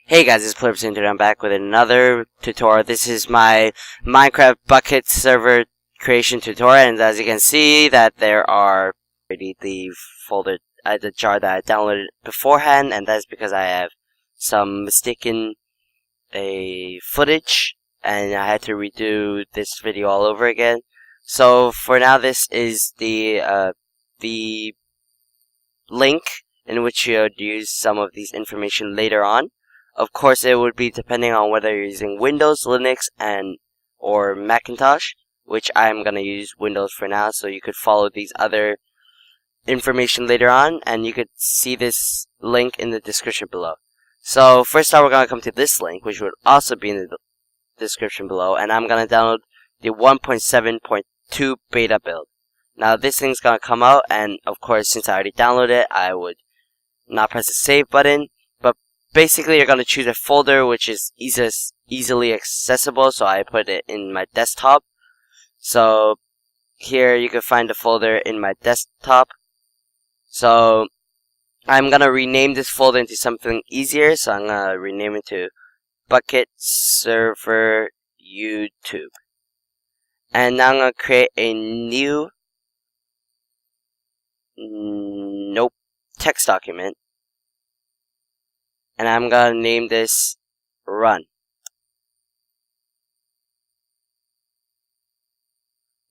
Hey guys, it's Plerbz and I'm back with another tutorial. This is my Minecraft Bukkit Server creation tutorial, and as you can see that there are already the folder, the jar that I downloaded beforehand, and that's because I have some mistaken footage, and I had to redo this video all over again. So for now, this is the link in which you would use some of these information later on. Of course, it would be depending on whether you're using Windows, Linux, or Macintosh, which I'm going to use Windows for now, so you could follow these other information later on, and you could see this link in the description below. So, first off, we're going to come to this link, which would also be in the description below, and I'm going to download the 1.7.2 beta build. Now, this thing's going to come out, and of course, since I already downloaded it, I would not press the save button. Basically, you're going to choose a folder which is easily accessible, so I put it in my desktop. So here you can find the folder in my desktop. So I'm going to rename this folder into something easier, so I'm going to rename it to Bukkit Server YouTube. And now I'm going to create a new text document. And I'm gonna name this Run.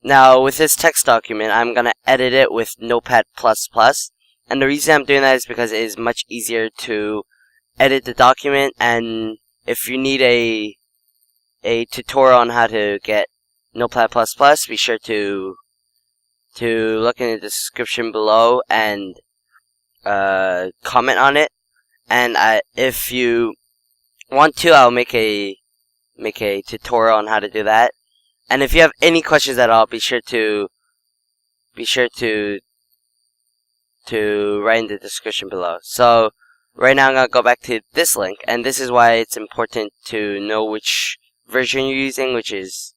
Now, with this text document, I'm gonna edit it with Notepad++. And the reason I'm doing that is because it is much easier to edit the document. And if you need a tutorial on how to get Notepad++, be sure to look in the description below and comment on it. And if you want to, I'll make a tutorial on how to do that. And if you have any questions at all, be sure to write in the description below. So right now I'm gonna go back to this link, and this is why it's important to know which version you're using, which is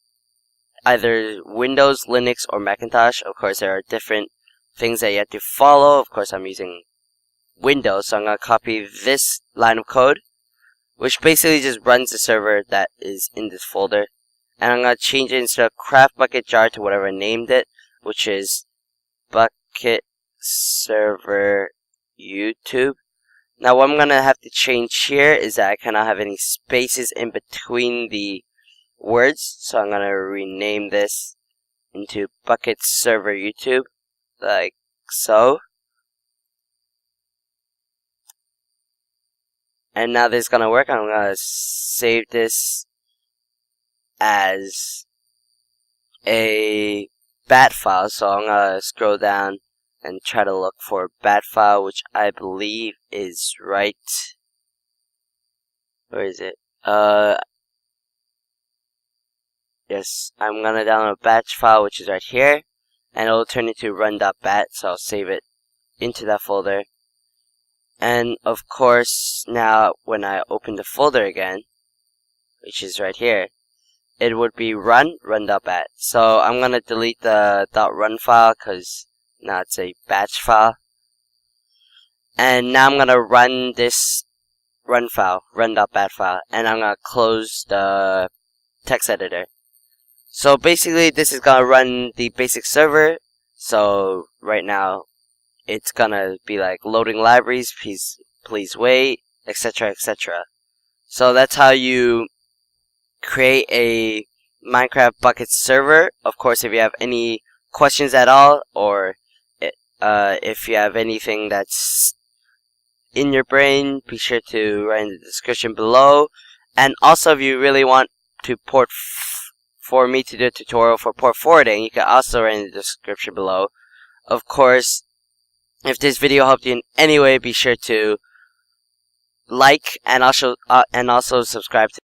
either Windows, Linux, or Macintosh. Of course, there are different things that you have to follow. Of course, I'm using Windows, so I'm going to copy this line of code, which basically just runs the server that is in this folder. And I'm going to change it instead of craft bucket jar to whatever I named it, which is Bukkit Server YouTube. Now what I'm going to have to change here is that I cannot have any spaces in between the words, so I'm going to rename this into Bukkit Server YouTube, like so. And now this is gonna work. I'm gonna save this as a bat file. So I'm gonna scroll down and try to look for a bat file, which I believe is right. Where is it? Yes, I'm gonna download a batch file, which is right here, and it'll turn into run.bat. So I'll save it into that folder. And of course, now when I open the folder again, which is right here, it would be run.bat. So I'm gonna delete the .run file because now it's a batch file. And now I'm gonna run this run file, run.bat file, and I'm gonna close the text editor. So basically, this is gonna run the basic server. So right now, it's gonna be like loading libraries, please wait, etc, etc. So that's how you create a Minecraft Bukkit server. Of course, if you have any questions at all, or if you have anything that's in your brain, be sure to write in the description below. And also, if you really want to for me to do a tutorial for port forwarding, you can also write in the description below. Of course, if this video helped you in any way, be sure to like and also subscribe to